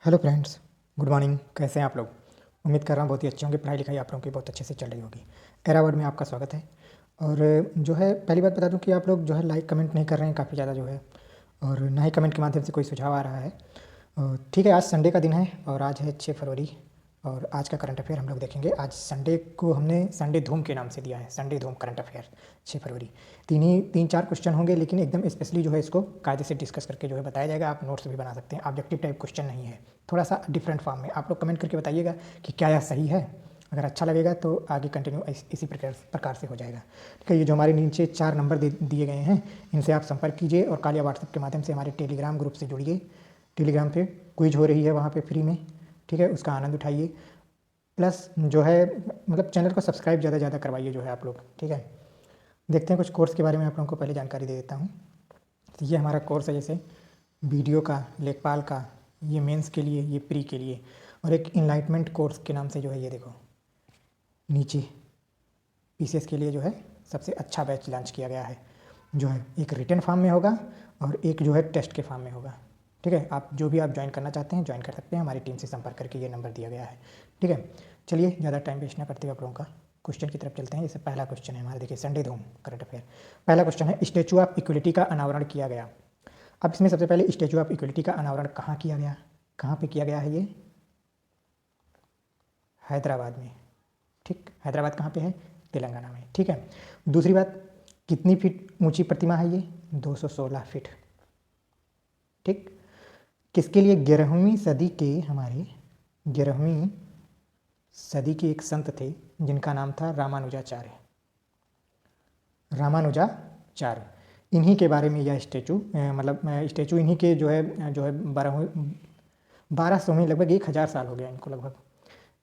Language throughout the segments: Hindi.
Hello friends, good morning. कैसे हैं आप लोग? उम्मीद कर रहा हूँ बहुत ही अच्छे होंगे। पढ़ाई लिखाई आप लोगों की बहुत अच्छे से चल रही होगी। एरा वर्ड में आपका स्वागत है। और जो है पहली बात बता दूं कि आप लोग जो है लाइक कमेंट नहीं कर रहे हैं काफ़ी ज़्यादा जो है, और ना ही कमेंट के माध्यम से कोई सुझाव आ रहा है। ठीक है, आज संडे का दिन है और आज है 6 फरवरी। और आज का करंट अफेयर हम लोग देखेंगे। आज संडे को हमने संडे धूम के नाम से दिया है, संडे धूम करंट अफेयर 6 फरवरी। तीन चार क्वेश्चन होंगे, लेकिन एकदम स्पेशली जो है इसको कायदे से डिस्कस करके जो है बताया जाएगा। आप नोट्स भी बना सकते हैं। ऑब्जेक्टिव टाइप क्वेश्चन नहीं है, थोड़ा सा डिफरेंट फॉर्म में। आप लोग कमेंट करके बताइएगा कि क्या यह सही है। अगर अच्छा लगेगा तो आगे कंटिन्यू इसी प्रकार से हो जाएगा। ठीक है, ये जो हमारे नीचे 4 नंबर दिए गए हैं, इनसे आप संपर्क कीजिए और कॉल या व्हाट्सएप के माध्यम से हमारे टेलीग्राम ग्रुप से जुड़िए। टेलीग्राम पे क्विज हो रही है, वहाँ पे फ्री में। ठीक है, उसका आनंद उठाइए। प्लस जो है मतलब चैनल को सब्सक्राइब ज़्यादा करवाइए जो है आप लोग। ठीक है, देखते हैं कुछ कोर्स के बारे में। आप लोगों को पहले जानकारी दे देता हूँ। तो ये हमारा कोर्स है, जैसे वीडियो का, लेखपाल का, ये मेंस के लिए, ये प्री के लिए, और एक इनलाइटमेंट कोर्स के नाम से जो है ये देखो नीचे पीसीएस के लिए जो है सबसे अच्छा बैच लॉन्च किया गया है। जो है एक रिटन फॉर्म में होगा और एक जो है टेस्ट के फॉर्म में होगा। ठीक है, आप जो भी आप ज्वाइन करना चाहते हैं ज्वाइन कर सकते हैं। हमारी टीम से संपर्क करके ये नंबर दिया गया है। ठीक है, चलिए ज़्यादा टाइम वेस्ट ना करते हुए आप लोगों का क्वेश्चन की तरफ चलते हैं। जैसे पहला क्वेश्चन है हमारा, देखिए संडे धूम करंट अफेयर। पहला क्वेश्चन है, स्टेचू ऑफ इक्वलिटी का अनावरण किया गया। अब इसमें सबसे पहले स्टेचू ऑफ इक्वलिटी का अनावरण कहाँ किया गया? कहाँ पे किया गया है ये? हैदराबाद में। ठीक, हैदराबाद कहाँ पे है? तेलंगाना में। ठीक है, दूसरी बात, कितनी फीट ऊंची प्रतिमा है ये? 216 फीट। ठीक, किसके लिए? 11वीं सदी के, हमारे 11वीं सदी के एक संत थे जिनका नाम था रामानुजाचार्य। रामानुजाचार्य, इन्हीं के बारे में यह स्टेचू मतलब स्टेचू इन्हीं के जो है 1200 में, लगभग 1000 साल हो गया इनको लगभग।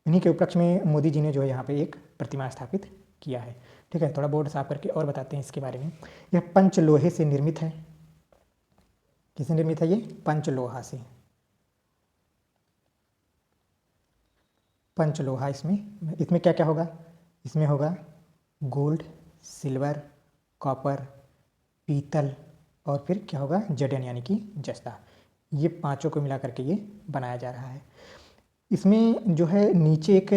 इन्हीं के उपलक्ष्य में मोदी जी ने जो है यहाँ पे एक प्रतिमा स्थापित किया है। ठीक है, थोड़ा बोर्ड साफ करके और बताते हैं इसके बारे में। यह पंचलोहे से निर्मित है। किससे निर्मित है ये? पंचलोहा से। पंचलोहा, इसमें इसमें क्या क्या होगा? इसमें होगा गोल्ड, सिल्वर, कॉपर, पीतल, और फिर क्या होगा? जडन यानी कि जस्ता। ये पांचों को मिला करके ये बनाया जा रहा है। इसमें जो है नीचे एक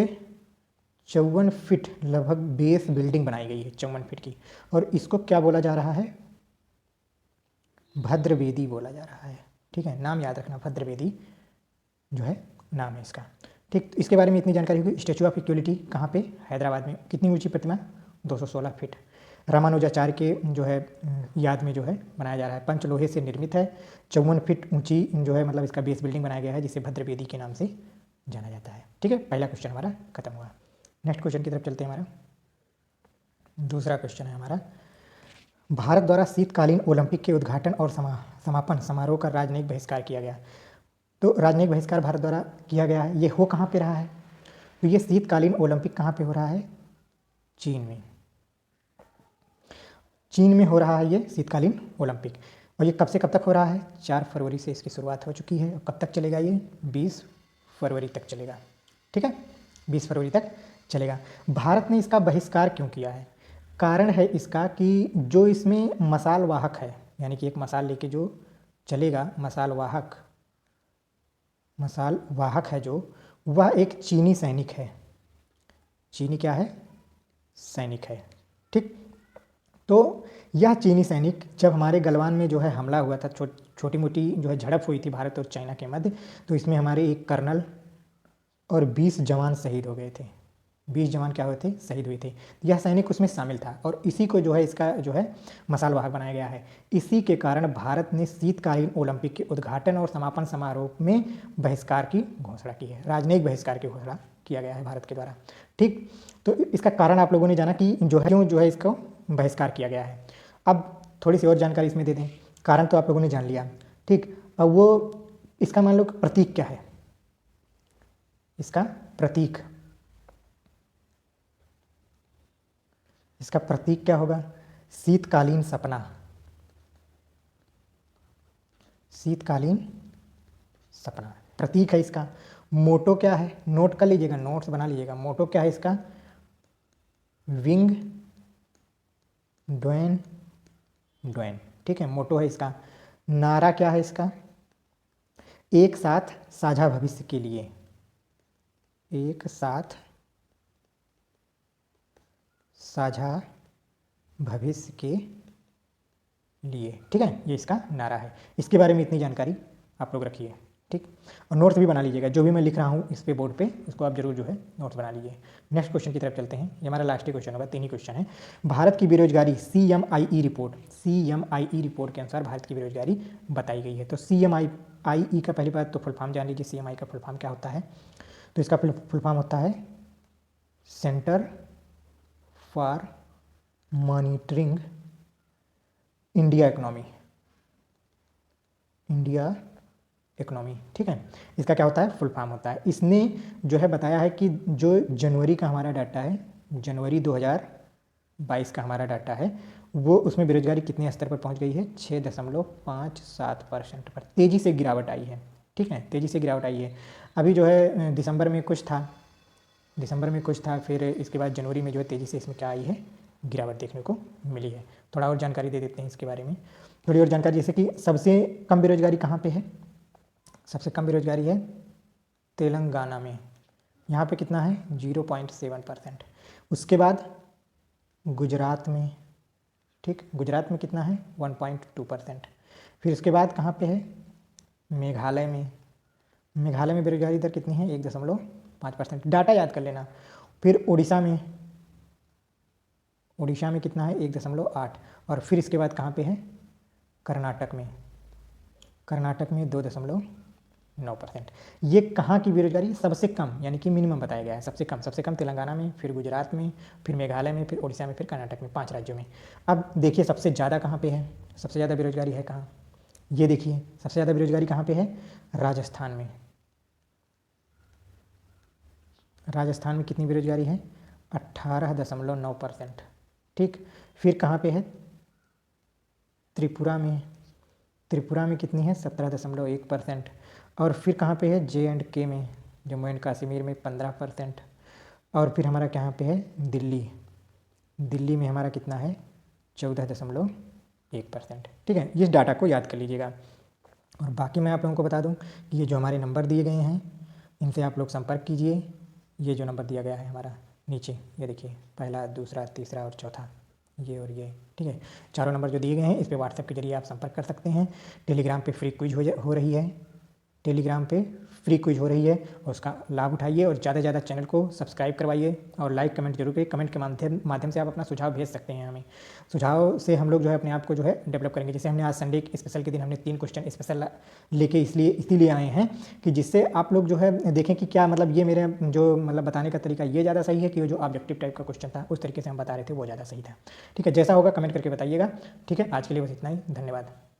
54 फीट लगभग बेस बिल्डिंग बनाई गई है, 54 फीट की। और इसको क्या बोला जा रहा है? भद्रवेदी बोला जा रहा है। ठीक है, नाम याद रखना, भद्रवेदी जो है नाम है इसका। ठीक, इसके बारे में इतनी जानकारी होगी। स्टैचू ऑफ इक्वलिटी कहाँ पे? हैदराबाद में। कितनी ऊंची प्रतिमा? 216 फीट। रामानुजाचार्य के जो है याद में जो है बनाया जा रहा है। पंचलोहे से निर्मित है, 54 फीट ऊंची जो है, मतलब इसका बेस बिल्डिंग बनाया गया है, जिसे भद्रवेदी के नाम से जाना जाता है। ठीक है, पहला क्वेश्चन हमारा खत्म हुआ। नेक्स्ट क्वेश्चन की तरफ चलते हैं। हमारा दूसरा क्वेश्चन है हमारा, भारत द्वारा शीतकालीन ओलंपिक के उद्घाटन और समापन समारोह का राजनयिक बहिष्कार किया गया। तो राजनयिक बहिष्कार भारत द्वारा किया गया है, ये हो कहाँ पे रहा है? तो ये शीतकालीन ओलंपिक कहाँ पे हो रहा है? चीन में। चीन में हो रहा है ये शीतकालीन ओलंपिक। और ये कब से कब तक हो रहा है? 4 फरवरी से इसकी शुरुआत हो चुकी है। और कब तक चलेगा ये? 20 फरवरी तक चलेगा। ठीक है, 20 फरवरी तक चलेगा। भारत ने इसका बहिष्कार क्यों किया है? कारण है इसका कि जो इसमें मसाल वाहक है, यानी कि एक मसाल लेके जो चलेगा, मसाल वाहक है जो, वह एक चीनी सैनिक है। चीनी क्या है? सैनिक है। ठीक, तो यह चीनी सैनिक जब हमारे गलवान में जो है हमला हुआ था, छोटी मोटी जो है झड़प हुई थी भारत और चाइना के मध्य, तो इसमें हमारे एक कर्नल और 20 जवान शहीद हो गए थे। 20 जवान क्या हुए थे? शहीद हुए थे। यह सैनिक उसमें शामिल था और इसी को जो है इसका जो है मसाल वाहक बनाया गया है। इसी के कारण भारत ने शीतकालीन ओलंपिक के उद्घाटन और समापन समारोह में बहिष्कार की घोषणा की है। राजनयिक बहिष्कार की घोषणा किया गया है भारत के द्वारा। ठीक, तो इसका कारण आप लोगों ने जाना कि जो है क्यों जो है इसको बहिष्कार किया गया है। अब थोड़ी सी और जानकारी इसमें दे दें। कारण तो आप लोगों ने जान लिया। ठीक, अब वो इसका मान लो प्रतीक क्या है? इसका प्रतीक, इसका प्रतीक क्या होगा? शीतकालीन सपना। शीतकालीन सपना प्रतीक है इसका। मोटो क्या है? नोट कर लीजिएगा, नोट्स बना लीजिएगा। मोटो क्या है इसका? Bing Dwen Dwen. ठीक है, मोटो है इसका। नारा क्या है इसका? एक साथ साझा भविष्य के लिए, एक साथ साझा भविष्य के लिए, ठीक है, ये इसका नारा है। इसके बारे में इतनी जानकारी आप लोग रखिए, ठीक। और नोट्स भी बना लीजिएगा, जो भी मैं लिख रहा हूँ इस पे बोर्ड पे, उसको आप जरूर जो है नोट्स बना लीजिए। नेक्स्ट क्वेश्चन की तरफ चलते हैं। ये हमारा लास्ट ही क्वेश्चन होगा, 3 ही क्वेश्चन है। भारत की बेरोजगारी CMIE रिपोर्ट, CMIE रिपोर्ट के अनुसार भारत की बेरोजगारी बताई गई है। तो CMIE का पहली बात तो फुल फॉर्म जान लीजिए, CMI का फुल फॉर्म क्या होता है। तो इसका फुल फॉर्म होता है centre for monitoring India economy, India economy, ठीक है। इसका क्या होता है, फुल फॉर्म होता है। इसने जो है बताया है कि जो जनवरी का हमारा डाटा है, जनवरी 2022 का हमारा डाटा है, वो उसमें बेरोजगारी कितने स्तर पर पहुंच गई है, 6.57% पर तेज़ी से गिरावट आई है, ठीक है, तेज़ी से गिरावट आई है। अभी जो है दिसंबर में कुछ था, फिर इसके बाद जनवरी में जो है तेज़ी से इसमें क्या आई है, गिरावट देखने को मिली है। थोड़ा और जानकारी दे देते हैं इसके बारे में, थोड़ी और जानकारी, जैसे कि सबसे कम बेरोजगारी कहाँ पे है, सबसे कम बेरोजगारी है तेलंगाना में, यहाँ पे कितना है 0.7%। उसके बाद गुजरात में, ठीक, गुजरात में कितना है 1.2%। फिर उसके बाद कहाँ पे है, मेघालय में, मेघालय में बेरोजगारी दर कितनी है 1.5%, डाटा याद कर लेना। फिर उड़ीसा में कितना है 1.8। और फिर इसके बाद कहाँ पे है, कर्नाटक में 2.9%। ये कहाँ की बेरोजगारी सबसे कम, यानी कि मिनिमम बताया गया है, सबसे कम तेलंगाना में, फिर गुजरात में, फिर मेघालय में, फिर उड़ीसा में, फिर कर्नाटक में, 5 राज्यों में। अब देखिए सबसे ज़्यादा कहाँ पे है, सबसे ज़्यादा बेरोजगारी है कहाँ, ये देखिए सबसे ज़्यादा बेरोजगारी कहाँ पे है, राजस्थान में। राजस्थान में कितनी बेरोजगारी है 18.9%, ठीक। फिर कहाँ पे है, त्रिपुरा में कितनी है 17.1%। और फिर कहाँ पे है, J&K में, जम्मू एंड कश्मीर में 15%। और फिर हमारा कहाँ पे है, दिल्ली में हमारा कितना है 14.1%, ठीक है। इस डाटा को याद कर लीजिएगा। और बाकी मैं आप लोगों को बता दूं कि ये जो हमारे नंबर दिए गए हैं, इनसे आप लोग संपर्क कीजिए। ये जो नंबर दिया गया है हमारा नीचे, ये देखिए, पहला, दूसरा, तीसरा और चौथा, ये और ये, ठीक है, चारों नंबर जो दिए गए हैं, इस पे व्हाट्सएप के जरिए आप संपर्क कर सकते हैं। टेलीग्राम पे फ्री क्विज हो रही है, और उसका लाभ उठाइए। और ज़्यादा से ज़्यादा चैनल को सब्सक्राइब करवाइए और लाइक कमेंट जरूर करिए। कमेंट के माध्यम से आप अपना सुझाव भेज सकते हैं हमें। सुझाव से हम लोग जो है अपने आप को जो है डेवलप करेंगे। जैसे हमने आज संडे स्पेशल के दिन हमने 3 क्वेश्चन स्पेशल लेके इसीलिए आए हैं कि जिससे आप लोग जो है देखें कि क्या मतलब ये मेरे जो मतलब बताने का तरीका ये ज़्यादा सही है कि जो ऑब्जेक्टिव टाइप का क्वेश्चन था उस तरीके से हम बता रहे थे वो ज़्यादा सही था, ठीक है। जैसा होगा कमेंट करके बताइएगा, ठीक है। आज के लिए बस इतना ही, धन्यवाद।